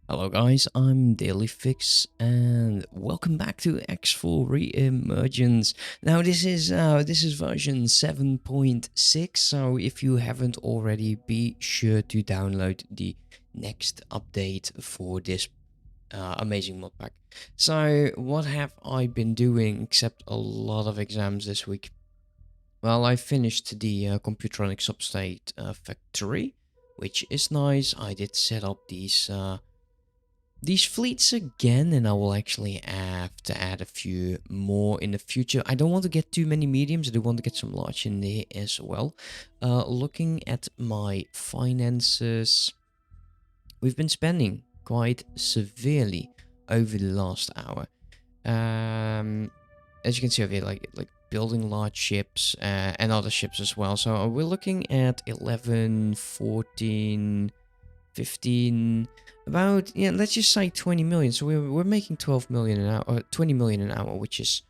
Hello guys, I'm DailyFix and welcome back to X4 Reemergence. Now this is version 7.6, so if you haven't already, be sure to download the next update for this amazing mod pack. So what have I been doing except a lot of exams this week? Well, I finished the Computronics Upstate factory, which is nice. I did set up these fleets again, and I will actually have to add a few more in the future. I don't want to get too many mediums. I do want to get some large in there as well. Looking at my finances, we've been spending quite severely over the last hour. As you can see over here, like building large ships and other ships as well. So we're looking at 11, 14, 15, about, yeah, let's just say 20 million. So we're making 12 million an hour, or 20 million an hour, which is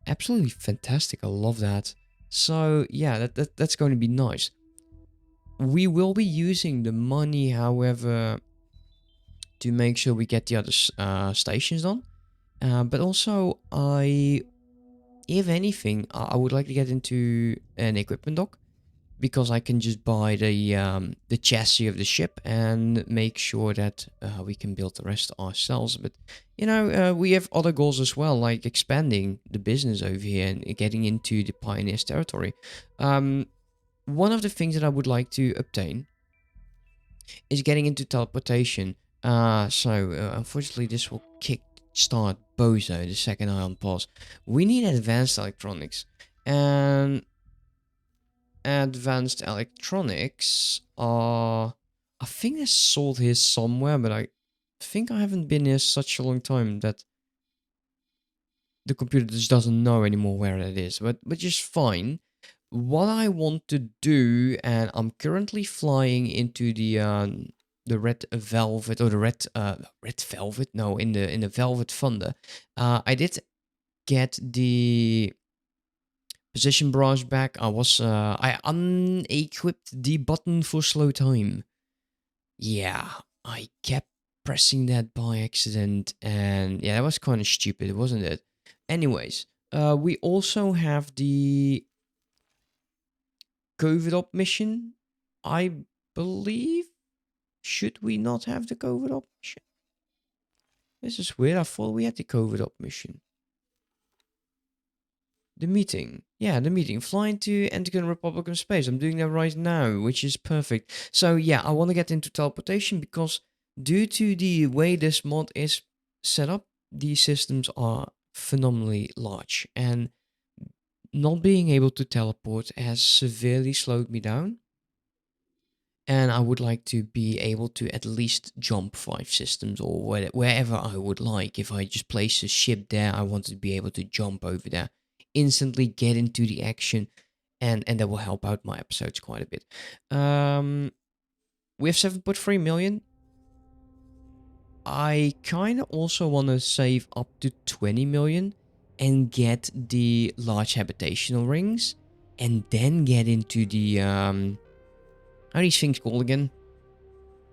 absolutely fantastic. I love that. So yeah, that's going to be nice. We will be using the money, however, to make sure we get the other stations done. But also, if anything, I would like to get into an equipment dock, because I can just buy the chassis of the ship and make sure that we can build the rest ourselves. But you know, we have other goals as well, like expanding the business over here and getting into the pioneers territory. One of the things that I would like to obtain is getting into teleportation. Unfortunately, this will kickstart Bozo, the second ion pulse. We need advanced electronics, and advanced electronics are, I think they're sold here somewhere, but I think I haven't been here such a long time that the computer just doesn't know anymore where it is, but which is fine. What I want to do, and I'm currently flying into the red velvet, or the red velvet, no, in the velvet thunder. I did get the position barrage back. I unequipped the button for slow time. Yeah, I kept pressing that by accident, and yeah, that was kind of stupid, wasn't it? Anyways, we also have the COVID op mission, I believe. Should we not have the COVID op mission? This is weird. I thought we had the COVID op mission. The meeting. Yeah, the meeting. Flying to Antigon Republic of Space. I'm doing that right now, which is perfect. So yeah, I want to get into teleportation because due to the way this mod is set up, these systems are phenomenally large, and not being able to teleport has severely slowed me down. And I would like to be able to at least jump 5 systems, or wherever I would like. If I just place a ship there, I want to be able to jump over there, instantly get into the action, and that will help out my episodes quite a bit. We have 7.3 million. I kind of also want to save up to 20 million and get the large habitational rings, and then get into the how are these things called again?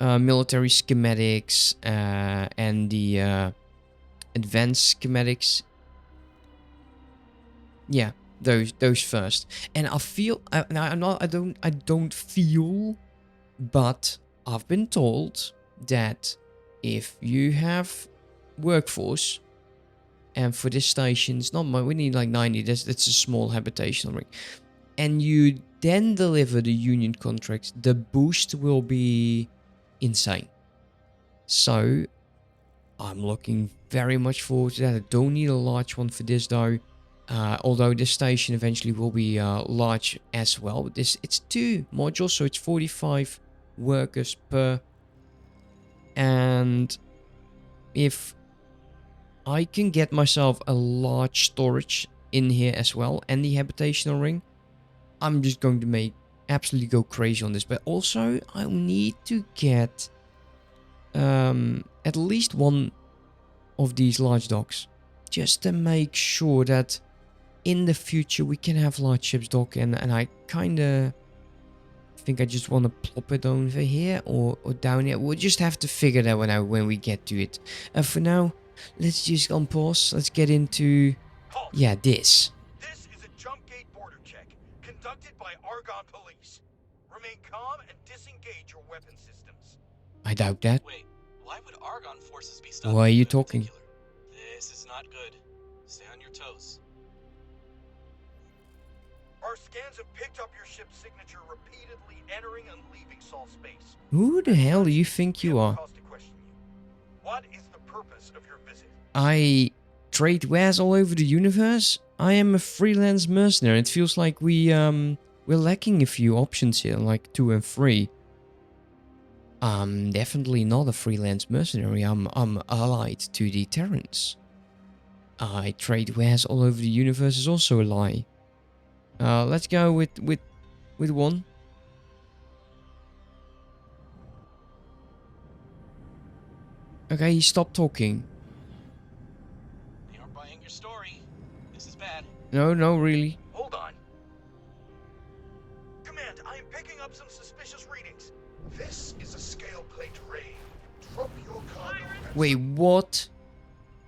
Military schematics and the advanced schematics. Yeah, those first. And I feel I don't feel, but I've been told that if you have workforce, and for this station, it's not much, we need like 90. That's a small habitational ring, and you then deliver the union contracts, the boost will be insane. So I'm looking very much forward to that. I don't need a large one for this though. Although this station eventually will be large as well. But it's 2 modules, so it's 45 workers per. And if I can get myself a large storage in here as well, and the habitational ring, I'm just going to absolutely go crazy on this. But also, I need to get at least one of these large docks, just to make sure that in the future we can have large ships dock. And I kind of think I just want to plop it over here or down here. We'll just have to figure that one out when we get to it. For now, let's just unpause. Let's get into, yeah, this. This is a jump gate border check conducted by Argon police. Remain calm and disengage your weapon systems. I doubt that. Wait, why would Argon forces be stopped? Why are you talking? This is not good. Stay on your toes. Our scans have picked up your ship's signature repeatedly entering and leaving Sol space. Who the hell do you think you are? What is the purpose of your visit? I trade wares all over the universe. I am a freelance mercenary. It feels like we're lacking a few options here, like 2 and 3. I'm definitely not a freelance mercenary. I'm allied to the Terrans. I trade wares all over the universe is also a lie. Let's go with 1. Okay, he stopped talking. They aren't buying your story. This is bad. No, really. Hold on. Command, I am picking up some suspicious readings. This is a scale plate raid. Drop your cargo. Wait, what?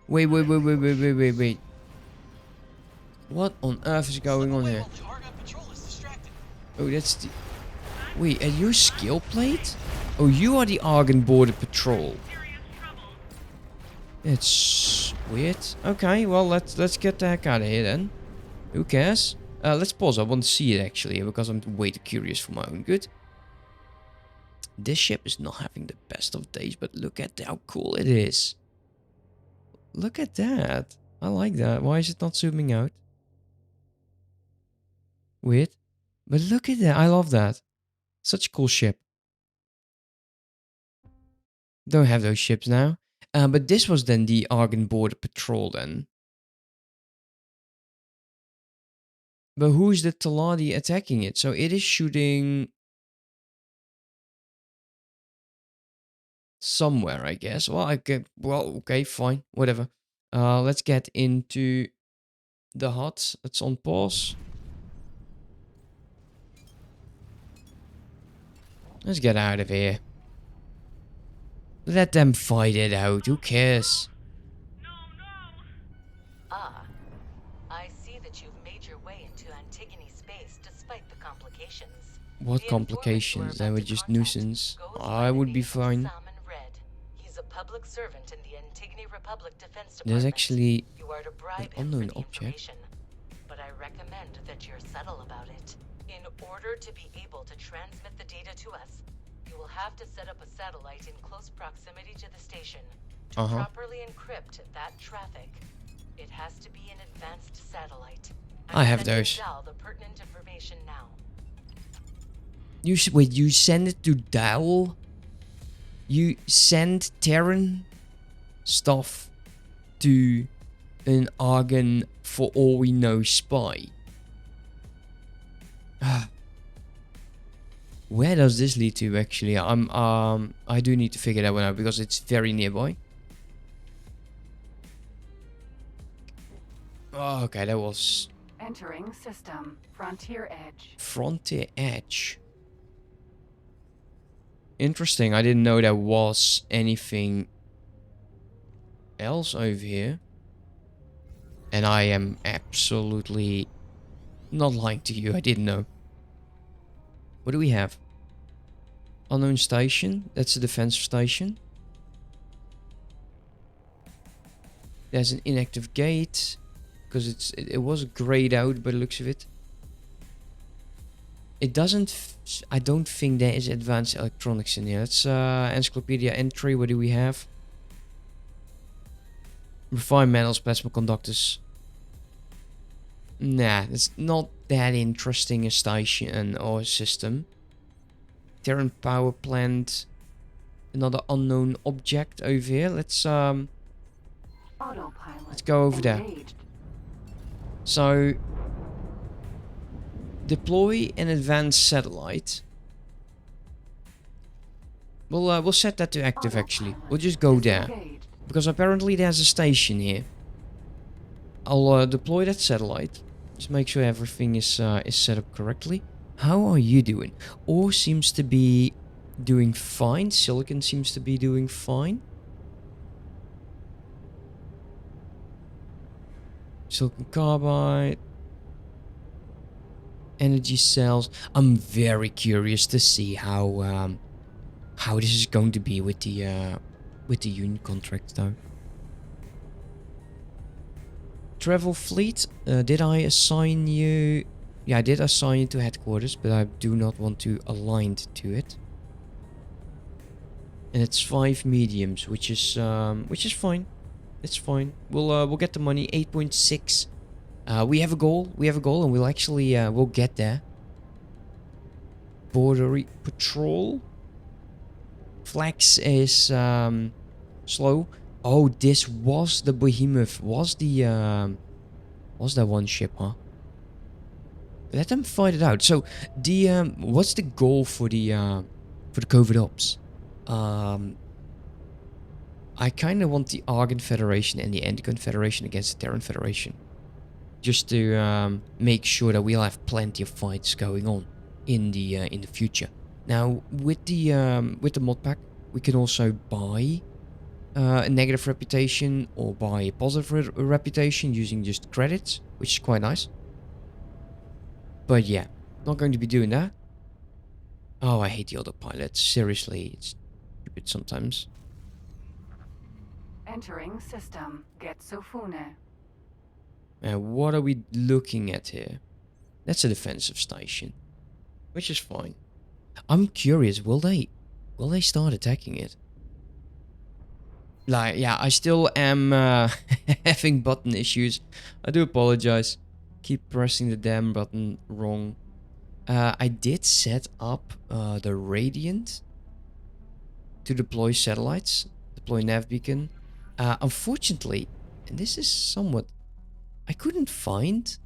Wait. What on earth is going on here? The Argon patrol is distracted. Oh, that's the... Wait, are you skill plate? Oh, you are the Argon Border Patrol. It's weird. Okay, well, let's get the heck out of here then. Who cares? Let's pause. I want to see it actually, because I'm way too curious for my own good. This ship is not having the best of days, but look at how cool it is. Look at that. I like that. Why is it not zooming out? Weird. But look at that. I love that. Such a cool ship. Don't have those ships now. But this was then the Argon Border Patrol then. But who's the Taladi attacking it? So it is shooting... somewhere, I guess. Well, okay, fine. Whatever. Let's get into the HUD. It's on pause. Let's get out of here. Let them fight it out. Who cares? Ah, I see that you've made your way into Antigone space despite the complications. What complications? They were just nuisance. I would be fine. Saman Red. He's a public servant in the Antigone Republic Defense Department. There's actually you are to bribe an him for unknown the object. information, but I recommend that you're subtle about it. In order to be able to transmit the data to us, you will have to set up a satellite in close proximity to the station to properly encrypt that traffic. It has to be an advanced satellite. I have those. Dial the pertinent information now. Wait, you send it to Dal? You send Terran stuff to an Argon, for all we know, spy. Where does this lead to actually? I do need to figure that one out because it's very nearby. Oh, okay, that was Entering system. Frontier Edge. Frontier Edge. Interesting. I didn't know there was anything else over here. And I am absolutely not lying to you. I didn't know. What do we have? Unknown station. That's a defense station. There's an inactive gate. Because it was grayed out by the looks of it. It doesn't... I don't think there is advanced electronics in here. That's encyclopedia entry. What do we have? Refined metals, plasma conductors. Nah, it's not that interesting a station or a system. Terran power plant. Another unknown object over here. Let's go over there. So, deploy an advanced satellite. We'll set that to active actually. We'll just go there. Because apparently there's a station here. I'll deploy that satellite. Just make sure everything is set up correctly. How are you doing? Ore seems to be doing fine. Silicon seems to be doing fine. Silicon carbide. Energy cells. I'm very curious to see how this is going to be with the union contract though. Travel fleet. Did I assign you? Yeah, I did assign you to headquarters, but I do not want to align to it. And it's 5 mediums, which is fine. It's fine. We'll get the money. 8.6. We have a goal. We have a goal, and we'll actually we'll get there. Border patrol. Flex is slow. Oh, this was the behemoth. Was that one ship, huh? Let them fight it out. So the what's the goal for the covert ops? I kind of want the Argon Federation and the Argon Federation against the Terran Federation, just to make sure that we'll have plenty of fights going on in the future. Now with the mod pack, we can also buy a negative reputation or buy a positive reputation using just credits, which is quite nice. But yeah, not going to be doing that. Oh, I hate the autopilot. Seriously, it's stupid sometimes. Entering system. Getsofune. What are we looking at here? That's a defensive station, which is fine. I'm curious, will they start attacking it? Like, yeah, I still am having button issues. I do apologize. Keep pressing the damn button wrong. I did set up the Radiant to deploy satellites, deploy nav beacon. Unfortunately, and this is somewhat, I couldn't find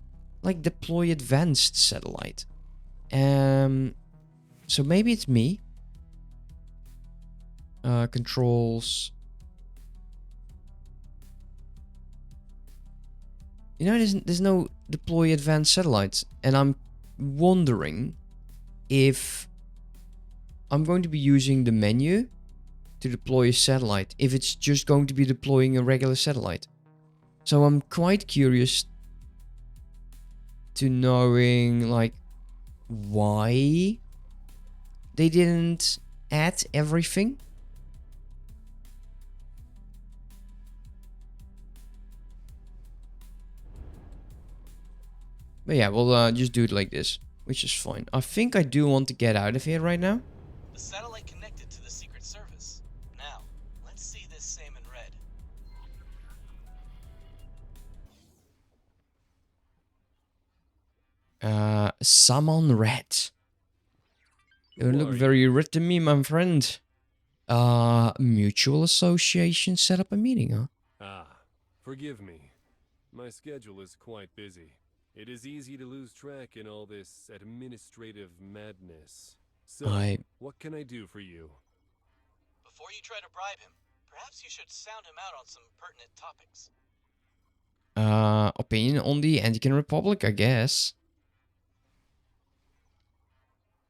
like deploy advanced satellite. So maybe it's me. Controls. You know, there's no deploy advanced satellites, and I'm wondering if I'm going to be using the menu to deploy a satellite, if it's just going to be deploying a regular satellite. So I'm quite curious to knowing like why they didn't add everything. But yeah, we'll just do it like this, which is fine. I think I do want to get out of here right now. The satellite connected to the Secret Service. Now, let's see this Saman Red. Saman Red. You look very red to me, my friend. Mutual association set up a meeting, huh? Ah, forgive me. My schedule is quite busy. It is easy to lose track in all this administrative madness. So, what can I do for you? Before you try to bribe him, perhaps you should sound him out on some pertinent topics. Opinion on the Antican Republic, I guess.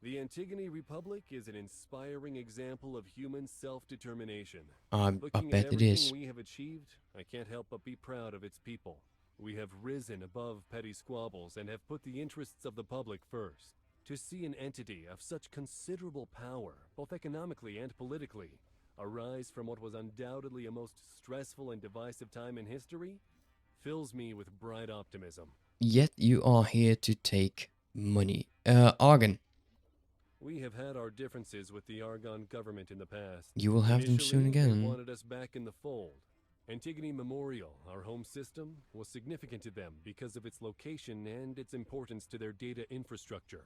The Antigone Republic is an inspiring example of human self-determination. I bet it is. We have achieved, I can't help but be proud of its people. We have risen above petty squabbles and have put the interests of the public first. To see an entity of such considerable power, both economically and politically, arise from what was undoubtedly a most stressful and divisive time in history, fills me with bright optimism. Yet you are here to take money. Argon. We have had our differences with the Argon government in the past. You will have them soon again. They wanted us back in the fold. Antigone Memorial, our home system, was significant to them because of its location and its importance to their data infrastructure.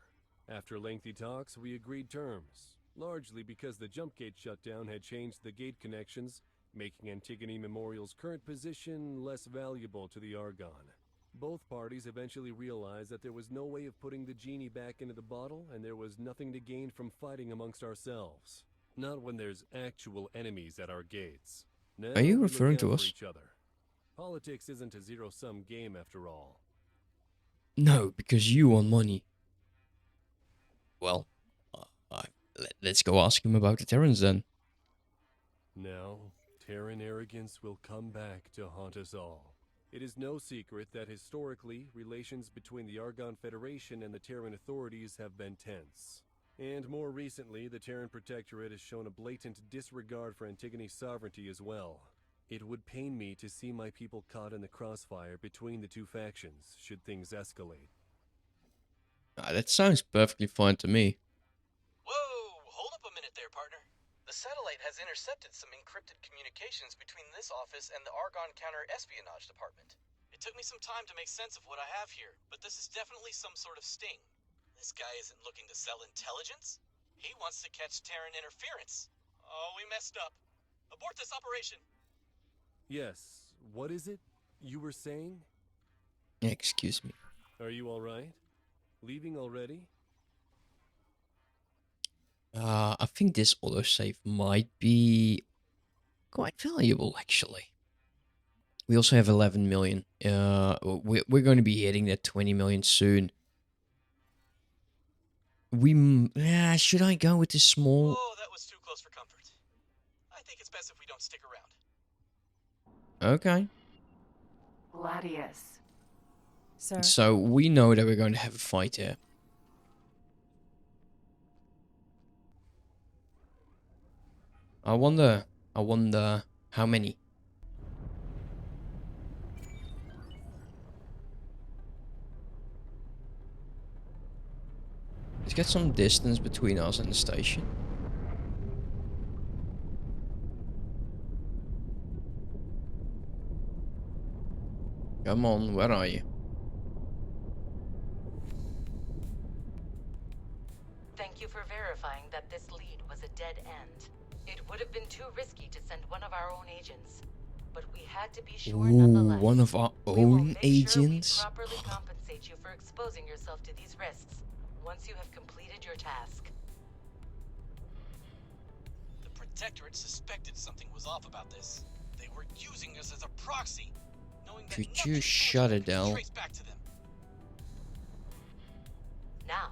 After lengthy talks, we agreed terms, largely because the jump gate shutdown had changed the gate connections, making Antigone Memorial's current position less valuable to the Argon. Both parties eventually realized that there was no way of putting the genie back into the bottle, and there was nothing to gain from fighting amongst ourselves. Not when there's actual enemies at our gates. Now, are you referring to us? Each other. Politics isn't a zero-sum game after all. No, because you want money. well, let's go ask him about the Terrans then. Now, Terran arrogance will come back to haunt us all. It is no secret that historically, relations between the Argon Federation and the Terran authorities have been tense. And more recently, the Terran Protectorate has shown a blatant disregard for Antigone's sovereignty as well. It would pain me to see my people caught in the crossfire between the two factions, should things escalate. That sounds perfectly fine to me. Whoa! Hold up a minute there, partner. The satellite has intercepted some encrypted communications between this office and the Argon counter-espionage department. It took me some time to make sense of what I have here, but this is definitely some sort of sting. This guy isn't looking to sell intelligence. He wants to catch Terran interference. Oh, we messed up. Abort this operation. Yes, what is it you were saying? Excuse me. Are you alright? Leaving already? I think this autosave might be quite valuable, actually. We also have 11 million. We're going to be hitting that 20 million soon. Should I go with the small? Oh, that was too close for comfort. I think it's best if we don't stick around. Okay. Gladius. Sir? So we know that we're going to have a fight here. I wonder how many. Let's get some distance between us and the station. Come on, where are you? Thank you for verifying that this lead was a dead end. It would have been too risky to send one of our own agents, but we had to be sure nonetheless. One of our own agents? Sure we properly compensate you for exposing yourself to these risks once you have completed your task. The Protectorate suspected something was off about this. They were using us as a proxy, knowing that Could nothing you shut it tangible could be down? traced back to them. Now,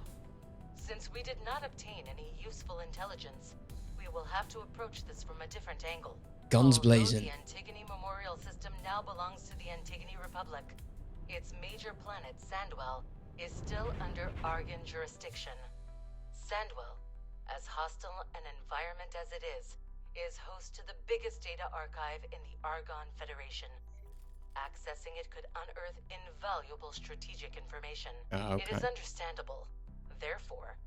since we did not obtain any useful intelligence, we will have to approach this from a different angle. Guns Although blazing. The Antigone Memorial System now belongs to the Antigone Republic. Its major planet, Sandwell, is still under Argon jurisdiction. Sandwell, as hostile an environment as it is host to the biggest data archive in the Argon Federation. Accessing it could unearth invaluable strategic information. It is understandable, therefore,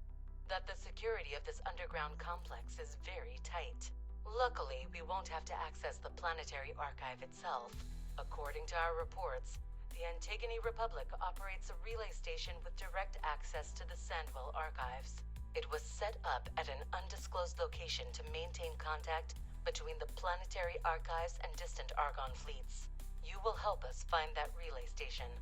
that the security of this underground complex is very tight. Luckily, we won't have to access the planetary archive itself. According to our reports, the Antigone Republic operates a relay station with direct access to the Sandwell archives. It was set up at an undisclosed location to maintain contact between the planetary archives and distant Argon fleets. You will help us find that relay station.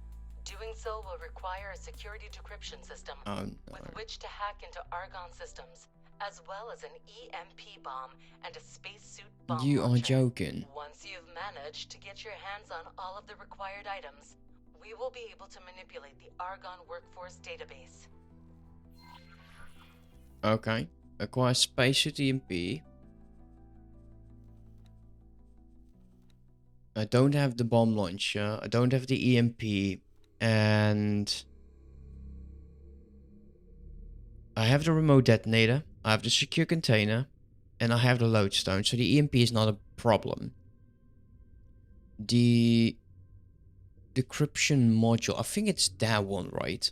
Doing so will require a security decryption system with which to hack into Argon systems, as well as an EMP bomb and a spacesuit bomb You are launcher. joking. Once you've managed to get your hands on all of the required items, we will be able to manipulate the Argon workforce database. Okay. Acquire spacesuit EMP. I don't have the bomb launcher. I don't have the EMP. And I have the remote detonator. I have the secure container. And I have the lodestone. So the EMP is not a problem. The decryption module. I think it's that one, right?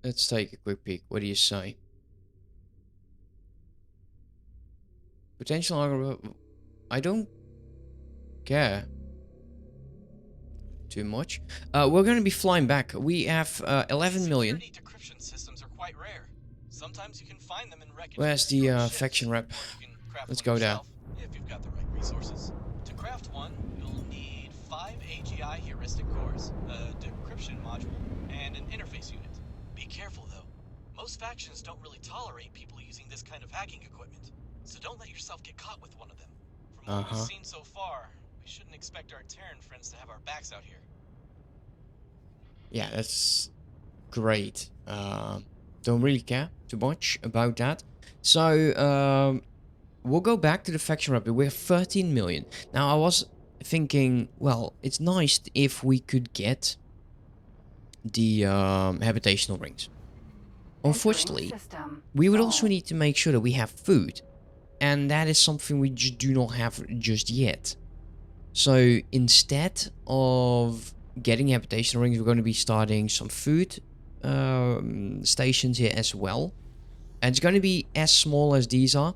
Let's take a quick peek. What do you say? Potential algorithm. I don't care too much. We're going to be flying back. We have 11 million. Security decryption systems are quite rare. Sometimes you can find them in wreckage. Where's the faction rep? Let's go there. If you've got the right resources. To craft one, you'll need 5 AGI heuristic cores, a decryption module, and an interface unit. Be careful though. Most factions don't really tolerate people using this kind of hacking equipment, so don't let yourself get caught with one of them. From what we've seen so far, we shouldn't expect our Terran friends to have our backs out here. Yeah, that's great. Don't really care too much about that. So, we'll go back to the faction rapid. We're 13 million. Now, I was thinking, well, it's nice if we could get the habitational rings. Unfortunately, System. we would also Solved. need to make sure that we have food. And that is something we just do not have just yet. So instead of getting habitational rings, we're going to be starting some food stations here as well. And it's going to be as small as these are.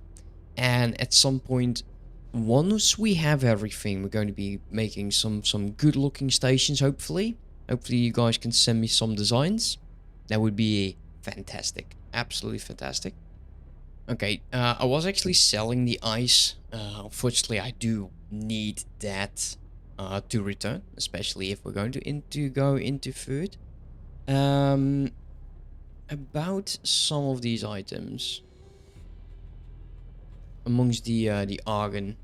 And at some point, once we have everything, we're going to be making some good looking stations, hopefully. Hopefully you guys can send me some designs. That would be fantastic. Absolutely fantastic. Okay, I was actually selling the ice. Unfortunately, I do need that to return, especially if we're going to go into food. About some of these items amongst the Argon.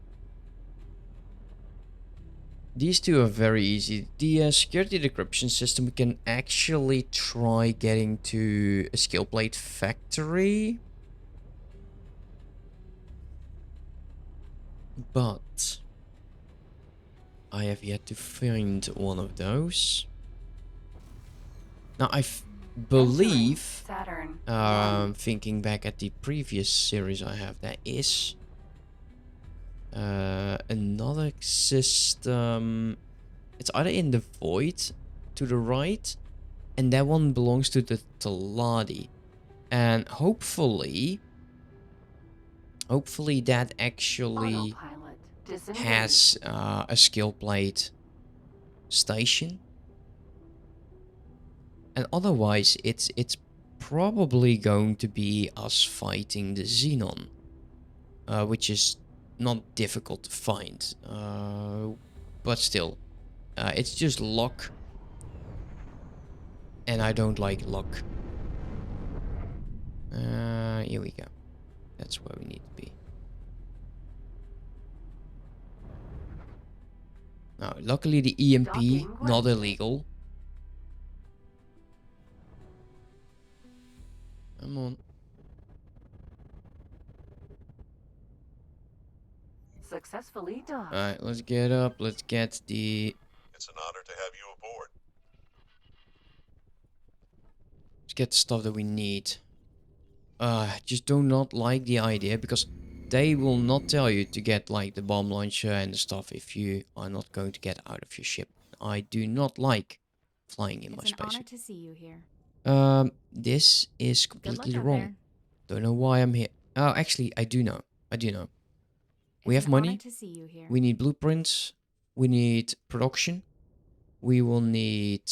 These two are very easy. The security decryption system, we can actually try getting to a skill plate factory. But I have yet to find one of those. Now, believe, Saturn. thinking back at the previous series I have, there is another system. It's either in the void to the right, and that one belongs to the Teladi. And hopefully that actually has a skill plate station. And otherwise, it's probably going to be us fighting the Xenon, which is not difficult to find, but still, it's just luck, and I don't like luck. Here we go. That's where we need to be. Now, luckily the EMP not illegal. Come on. Successfully done. Alright, let's get up. Let's get the... It's an honor to have you aboard. Let's get the stuff that we need. Just do not like the idea, because they will not tell you to get like the bomb launcher and the stuff if you are not going to get out of your ship. I do not like flying in my spaceship. It's an honor to see you here. This is completely wrong. Don't know why I'm here. Oh, actually, I do know. We have money. We need blueprints. We need production. We will need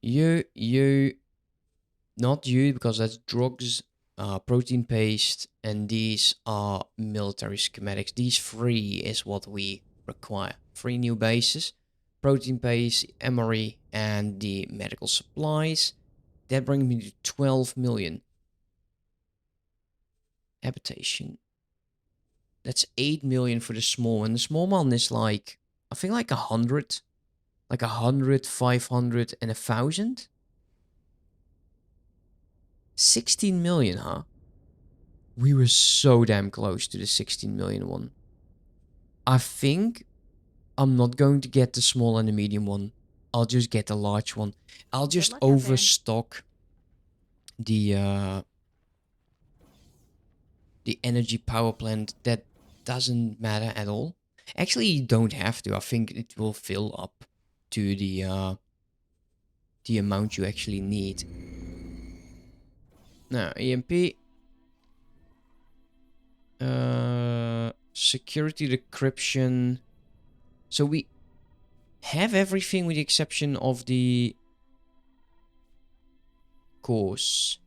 you, not you, because that's drugs, protein paste, and these are military schematics. These 3 is what we require. 3 new bases, protein paste, MRE, and the medical supplies. That brings me to 12 million. Habitation. That's 8 million for the small one. The small one is like, I think like 100. Like 100, 500, and 1,000. 16 million, huh? We were so damn close to the 16 million one. I think I'm not going to get the small and the medium one. I'll just get the large one. I'll just overstock the energy power plant. That doesn't matter at all. Actually, you don't have to. I think it will fill up to the amount you actually need. Now, EMP. Security decryption. So we have everything with the exception of the course.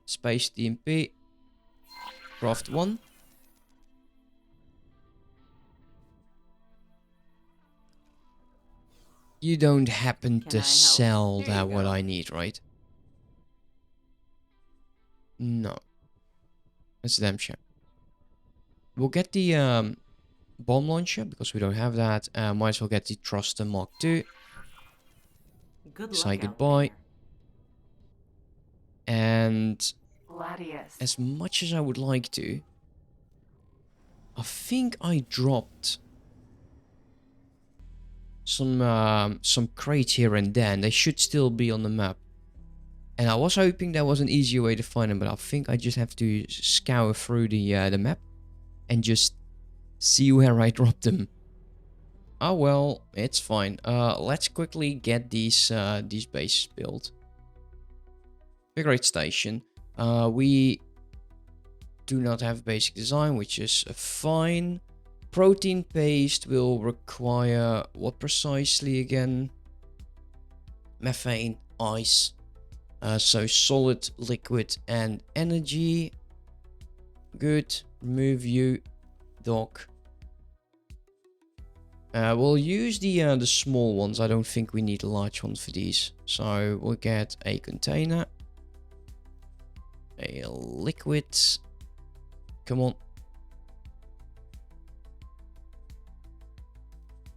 Space DMP. Craft 1. You don't happen to sell that what I need, right? No. That's a damn shame. We'll get the bomb launcher because we don't have that. Might as well get the thruster Mark II. Good Say luck out goodbye. there. And Gladius. as much as I would like to, I think I dropped some crates here and there, and they should still be on the map. And I was hoping there was an easier way to find them, but I think I just have to scour through the map and just see where I dropped them. Oh well, it's fine. Let's quickly get these bases built. Figure 8 station. We do not have basic design, which is fine. Protein paste will require what precisely again? Methane, ice. So solid, liquid, and energy. Good. Remove you, dock. We'll use the small ones. I don't think we need a large one for these. So we'll get a container. A liquid. Come on.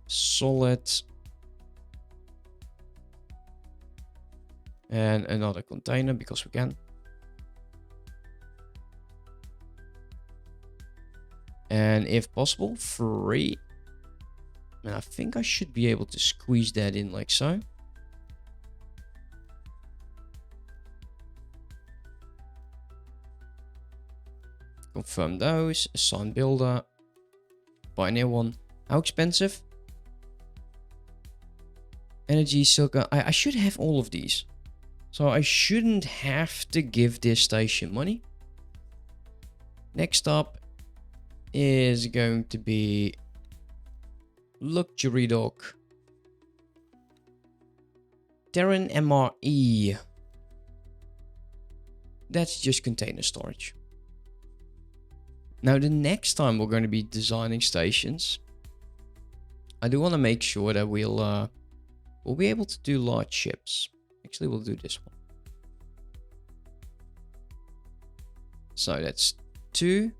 Solid. And another container because we can. And if possible, 3. And I think I should be able to squeeze that in like so. Confirm those. Assign builder. Buy a new one. How expensive? Energy, silica. I should have all of these. So I shouldn't have to give this station money. Next up is going to be luxury dock. Terran MRE. That's just container storage. Now the next time we're going to be designing stations, I do want to make sure that we'll be able to do large ships. Actually, we'll do this one. So that's 2.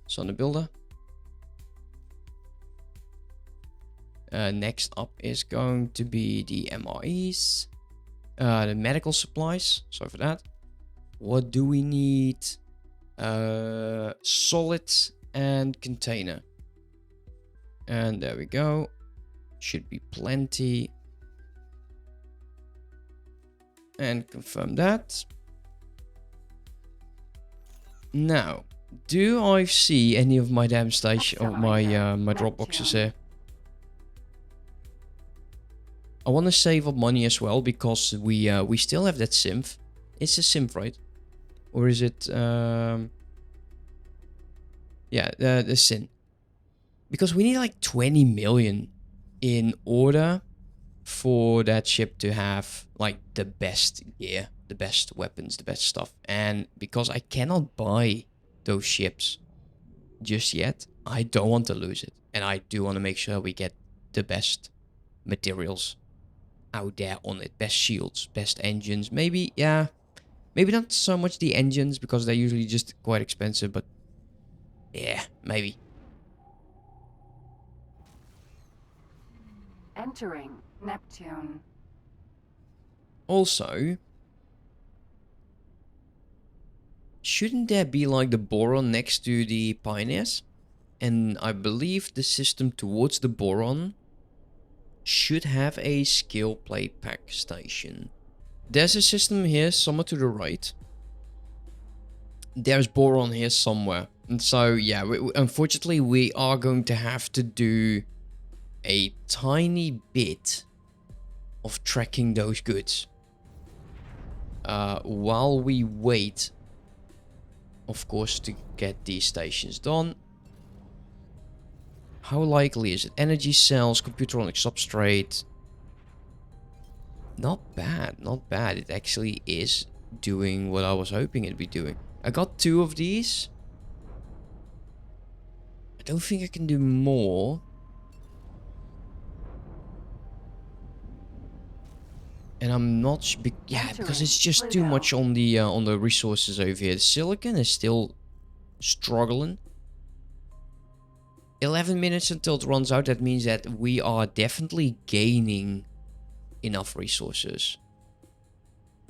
So on the builder. Next up is going to be the MREs. The medical supplies. Sorry for that. What do we need? Solid and container. And there we go. Should be plenty. And confirm that. Now, do I see any of my damn station or my drop boxes here? I want to save up money as well because we still have that synth. It's a synth, right? Or is it yeah, the synth. Because we need like 20 million in order for that ship to have like the best gear, the best weapons, the best stuff. And because I cannot buy those ships just yet, I don't want to lose it. And I do want to make sure we get the best materials out there on it. Best shields, best engines. Maybe, yeah, maybe not so much the engines because they're usually just quite expensive, but yeah, maybe. Entering Neptune. Also, shouldn't there be like the Boron next to the Pioneers? And I believe the system towards the Boron should have a skill plate pack station. There's a system here somewhere to the right. There's Boron here somewhere. And so, yeah, unfortunately, we are going to have to do a tiny bit of tracking those goods. While we wait, of course, to get these stations done. How likely is it? Energy cells, computeronic substrate. Not bad, not bad. It actually is doing what I was hoping it'd be doing. I got 2 of these. I don't think I can do more. And I'm not yeah, because it's just too much on the resources over here. The silicon is still struggling. 11 minutes until it runs out. That means that we are definitely gaining enough resources.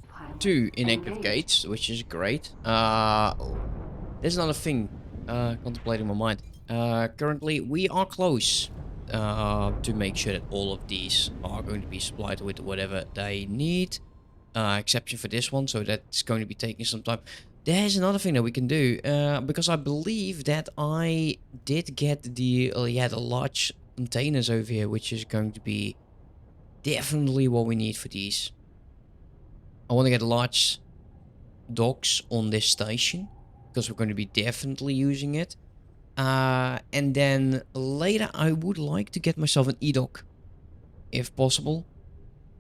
Pilot 2 inactive engaged. gates, which is great. There's another thing contemplating my mind. Currently, we are close to make sure that all of these are going to be supplied with whatever they need. Exception for this one, so that's going to be taking some time. There's another thing that we can do, because I believe that I did get the large containers over here, which is going to be definitely what we need for these. I want to get large docks on this station, because we're going to be definitely using it. And then later I would like to get myself an E-dock, if possible.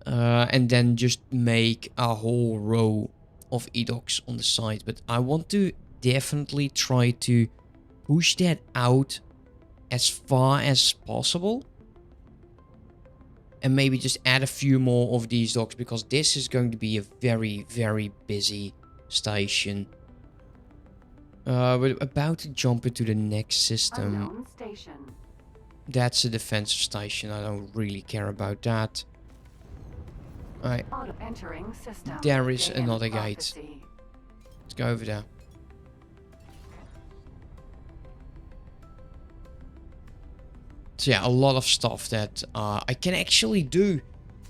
And then just make a whole row of E-docks on the side. But I want to definitely try to push that out as far as possible. And maybe just add a few more of these docks, because this is going to be a very, very busy station. We're about to jump into the next system. Unknown station. That's a defensive station. I don't really care about that. Alright, Auto entering system. there is Gain another gate. prophecy. Let's go over there. So yeah, a lot of stuff that I can actually do.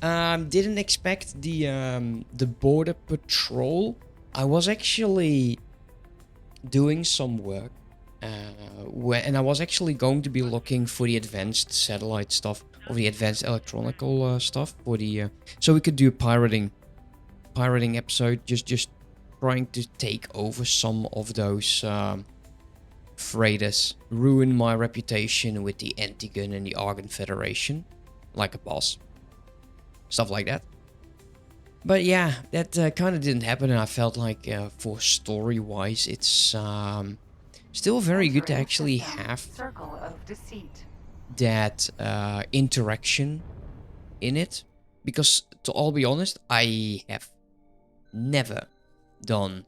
Didn't expect the border patrol. I was actually doing some work, and I was actually going to be looking for the advanced satellite stuff, or the advanced electronical stuff for the so we could do a pirating episode, just trying to take over some of those freighters, ruin my reputation with the Antigun and the Argon Federation, like a boss, stuff like that. But yeah, that kind of didn't happen, and I felt like for story-wise, it's still very good to Entering actually system. have Circle of deceit. that interaction in it. Because, to all be honest, I have never done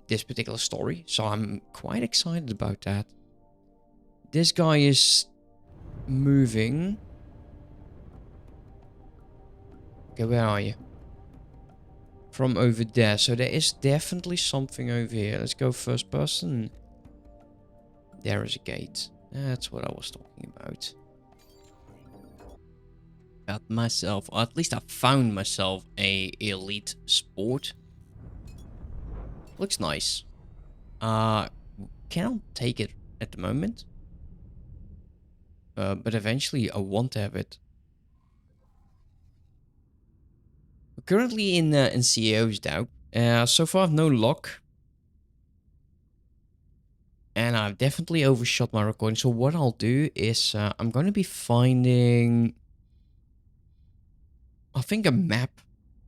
this particular story, so I'm quite excited about that. This guy is moving. Okay, where are you? From over there. So there is definitely something over here. Let's go first person. There is a gate. That's what I was talking about. Got myself, or at least I found myself a elite sport. Looks nice. Can't take it at the moment. But eventually I want to have it. We're currently in CEO's doubt. So far I've no luck. And I've definitely overshot my recording. So what I'll do is I'm going to be finding, I think, a map.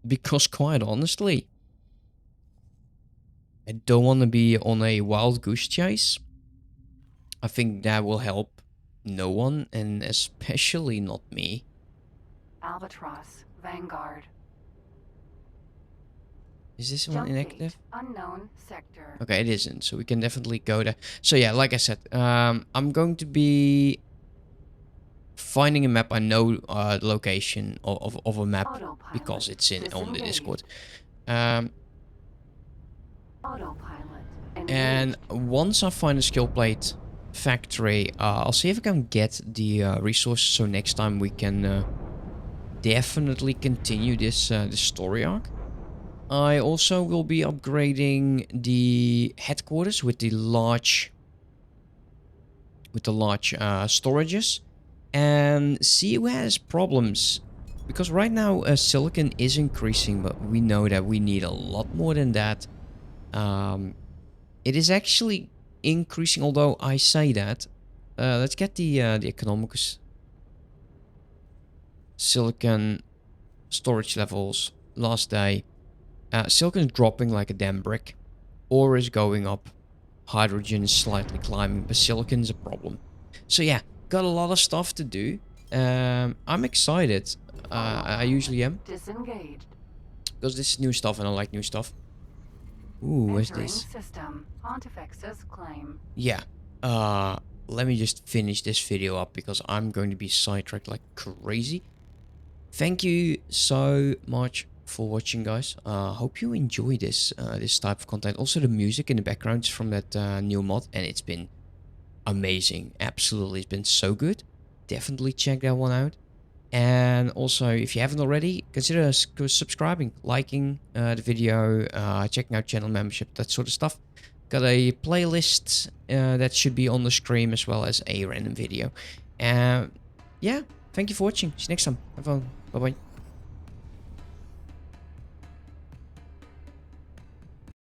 Because quite honestly, I don't want to be on a wild goose chase. I think that will help no one, and especially not me. Albatross. Vanguard. Is this one Jump inactive? gate. Unknown sector. Okay, it isn't, so we can definitely go there. So yeah, like I said, I'm going to be finding a map. I know the location of a map Autopilot. because it's in on the Disengage. Discord. Autopilot. And Engaged. once I find a skill plate factory, I'll see if I can get the resources, so next time we can definitely continue this this story arc. I also will be upgrading the headquarters with the large storages, and see who has problems. Because right now silicon is increasing, but we know that we need a lot more than that. It is actually increasing, although I say that. Let's get the economicus silicon storage levels last day. Silicon is dropping like a damn brick. Ore is going up. Hydrogen is slightly climbing, but silicon's a problem. So yeah, got a lot of stuff to do. I'm excited. I usually am. Disengaged. Because this is new stuff and I like new stuff. Ooh, what's Entering this? system. Pontifex's claim. Yeah. let me just finish this video up because I'm going to be sidetracked like crazy. Thank you so much for watching, guys. Hope you enjoy this this type of content. Also, the music in the background is from that new mod, and it's been amazing. Absolutely, it's been so good. Definitely check that one out. And also, if you haven't already, consider subscribing, liking the video, checking out channel membership, that sort of stuff. Got a playlist that should be on the screen, as well as a random video. Yeah, thank you for watching. See you next time. Have fun. Bye bye.